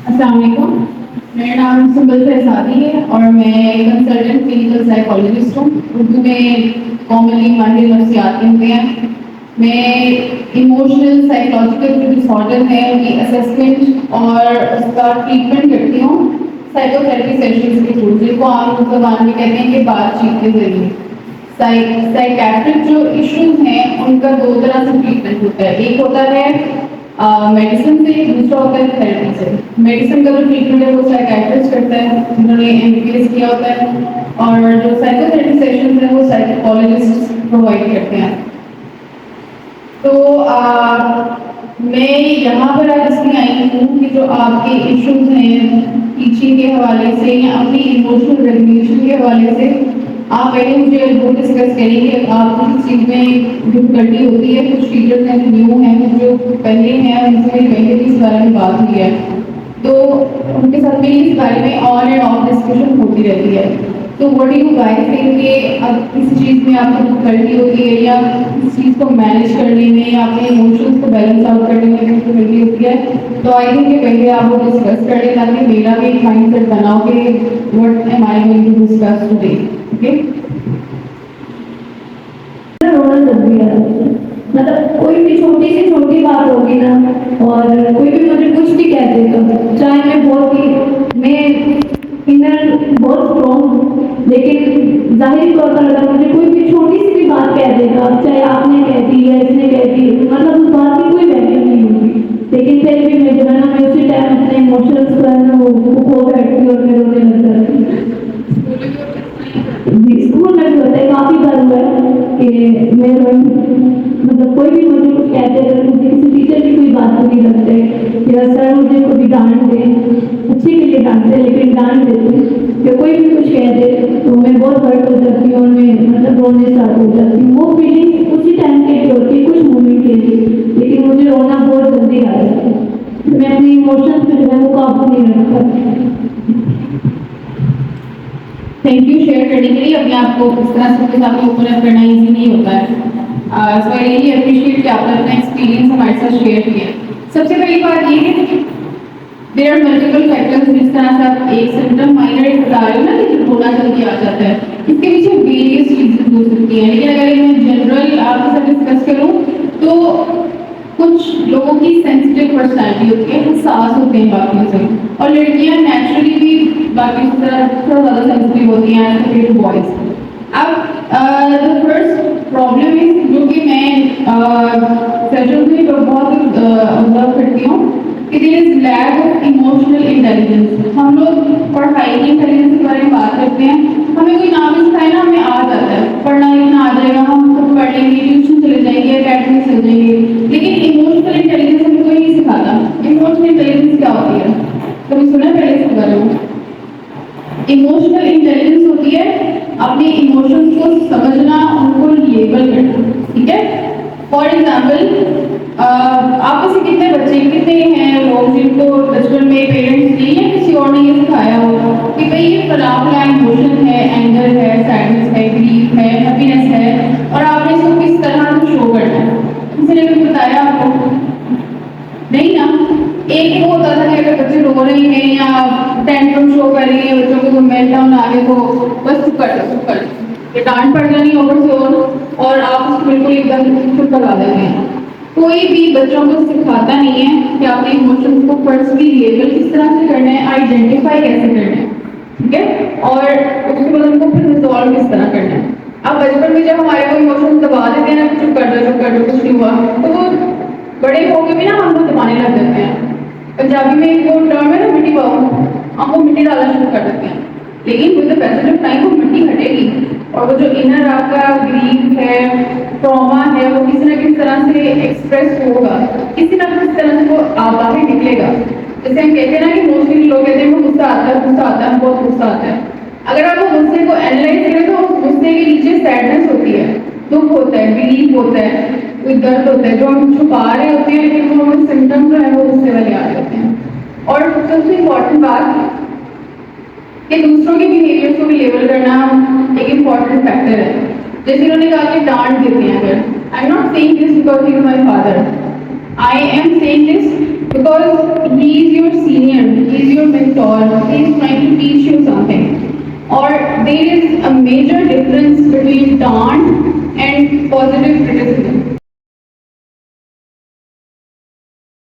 अस्सलाम वालेकुम। मेरा नाम सुंदर फैसादी है और मैं कंसल्टेंट क्लिनिकल साइकोलॉजिस्ट हूँ। उर्दू में कॉमनली माहिर नफ्सियात कहते हैं। मैं इमोशनल साइकोलॉजिकल जो डिसऑर्डर है उनकी असेसमेंट और उसका ट्रीटमेंट करती हूँ साइकोथेरेपी सेशंस के थ्रू, जिनको आम ज़बान में कहते हैं कि बातचीत के जरिए। साइकेट्रिक जो इश्यूज हैं उनका दो तरह से ट्रीटमेंट होता है। एक होता है मेडिसिन से, दूसरा होता है थेरेपी से। मेडिसिन का जो ट्रीटमेंट है वो साइकेट्रिस्ट करता है, जिन्होंने एमबीबीएस किया होता है, और जो साइकोथेरेपी सेशन है वो साइकोलॉजिस्ट प्रोवाइड करते हैं। तो मैं यहाँ पर आज इसलिए आई हूँ कि जो आपके इश्यूज हैं टीचिंग के हवाले से या अपनी इमोशनल रेगुलेशन के हवाले से, आप पहले मुझे वो डिस्कस करेंगे आपको किस चीज़ में डिफिकल्टी होती है। कुछ टीचर्स हैं जो न्यू हैं, कुछ जो पहले हैं, उनसे पहले भी इस बारे में बात हुई है, तो उनके साथ मेरी इस बारे में ऑन एंड ऑफ डिस्कशन होती रहती है। तो what do you guys think कि अब किसी चीज़ में आपको डिफिकल्टी होती है या इस चीज़ को मैनेज करने में या अपने इमोशंस को बैलेंस आउट करने में डिफिकल्टी होती है, तो आई थिंक कि पहले आप वो डिस्कस कर लें ताकि मेरा भी एक माइंड सेट बनाओ कि what am I going to discuss today. Okay, रोना जब भी आता है, मतलब कोई भी छोटी से छोटी बात होगी ना, और कोई भी मुझे कुछ भी कह देगा, चाहे मैं बहुत ही मैं इनर बहुत स्ट्रॉन्ग हूँ, लेकिन जाहिर तौर पर अगर मुझे कोई भी छोटी सी भी बात कह देगा, चाहे आपने कह दी या इसने कह दी, मतलब उस बात की कोई वैल्यू नहीं होगी, लेकिन फिर भी मैं जो है ना, मैं उसी टाइम अपने इमोशंस को है ना वो खो बैठती और मैं रोने लग जाती। जी, स्कूल में भी होता है, काफी बार हुआ है कि मैं मतलब कोई भी मुझे कुछ कहते हैं, अगर मुझे किसी टीचर की कोई बात बुरी लगते या सर मुझे कभी डांट दे, अच्छे के लिए डांटते लेकिन डांट देते, या कोई भी कुछ कह दे, तो मैं बहुत हर्ट हो जाती हूँ और मैं मतलब रोने स्टार्ट हो जाती हूँ। वो फीलिंग उसी टाइम के लिए होती है, कुछ मोमेंट के लिए, लेकिन मुझे रोना बहुत जल्दी आ जाता है। मैं अपनी इमोशंस पे जो है वो काबू नहीं रख पाती। थैंक यू शेयर करने के लिए। अभी आपको इस तरह से कुछ आपको ओपन अप करना ईजी नहीं होता है। सो आई रियली अप्रिशिएट कि आपने अपना एक्सपीरियंस हमारे साथ शेयर किया। सबसे पहली बात ये है कि देयर आर मल्टीपल फैक्टर्स। जिस तरह से आप एक सिम्टम माइनर एक बता रहे हो ना कि होना जल्दी आ जाता है, इसके पीछे वेरियस चीजें हो सकती हैं, लेकिन अगर मैं जनरल आपके साथ डिस्कस करूँ तो कुछ लोगों की सेंसिटिव पर्सनैलिटी होती है, हसास होते हैं बाकियों से, और लड़कियां नेचुरली भी बाकी से थोड़ा ज़्यादा सेंसिटिव होती हैं एज कम्पेयर टू बॉयज। अब द फर्स्ट प्रॉब्लम इज जो कि मैं सेशन में बहुत ऑब्जर्व करती हूँ कि there is lack of emotional intelligence. हम लोग पढ़ाई की इंटेलिजेंस के बारे में बात करते हैं, हमें कोई नाम भी सिखाए ना हमें आ जाता है, पढ़ना लिखना आ जाएगा, हम खुद पढ़ लेंगे, ट्यूशन चले जाएंगे, अकेडमी चले जाएंगे, लेकिन इमोशनल इंटेलिजेंस हमें कोई नहीं सिखाता। इमोशनल इंटेलिजेंस क्या होती है, कभी सुना है पहले इसके बारे में? इमोशनल इंटेलिजेंस होती है अपने इमोशंस को समझना, उनको लेबल करना। ठीक है, फॉर एग्जाम्पल आप में से कितने बच्चे, कितने हैं लोग जिनको बचपन में पेरेंट्स ने या किसी और ने ये सिखाया हो कि भाई ये फलां फलां इमोशन है, एंगर है, सैडनेस है, ग्रीफ है, हैप्पीनेस है, और आपने इसको किस तरह से शो करना है? किसी ने कुछ बताया आपको? नहीं ना। एक वो होता था कि अगर बच्चे रो रहे हैं या टेंट्रम शो कर रही है, बच्चों को मेल्टडाउन आ गए, तो बस चुप कर दो, चुप कर दो, ये डांट पड़ जानी ओवर से और आप उसको बिल्कुल एकदम चुप करवा देते हैं। कोई भी बच्चों को सिखाता नहीं है कि अपने इमोशंस को पर्सनली लेबल किस तरह से करना है, आइडेंटिफाई कैसे करना है, ठीक है, और उसके बाद उनको फिर रिजॉल्व किस तरह करना है। अब बचपन में जब हमारे को इमोशंस दबा देते हैं ना, चुप कर दो, चुप कर दो, कुछ नहीं हुआ, तो वो बड़े होके भी ना हमको दबाने लग जाते हैं। पंजाबी में एक वो टर्म है ना, मिट्टी पाओ, हमको मिट्टी डालना शुरू कर देते हैं, लेकिन with the passage of time वो मिट्टी हटेगी, और वो जो इनर आपका ग्रीफ है, ट्रॉमा है, वो किसी ना किसी तरह से एक्सप्रेस होगा, किसी ना किसी तरह से वो बाहर निकलेगा। जैसे हम कहते हैं ना कि मोस्टली लोग कहते हैं गुस्सा आता है, गुस्सा आता है, बहुत गुस्सा आता है। अगर आप वो गुस्से को एनालाइज करें तो उस गुस्से के नीचे सैडनेस होती है, दुख होता है, बिलीफ होता है, कोई दर्द होता है जो हम छुपा रहे होते हैं, लेकिन वो हमें सिम्टम जो है वो गुस्से वाले आ रहे होते हैं। और सबसे इम्पोर्टेंट बात कि दूसरों के बिहेवियर को भी लेबल करना एक इम्पॉर्टेंट फैक्टर है। जैसे उन्होंने कहा कि डांट देते हैं, अगर I am not saying this because he is my father, I am saying this because he is your senior, he or he is trying to teach you something, or there is a major difference between taunt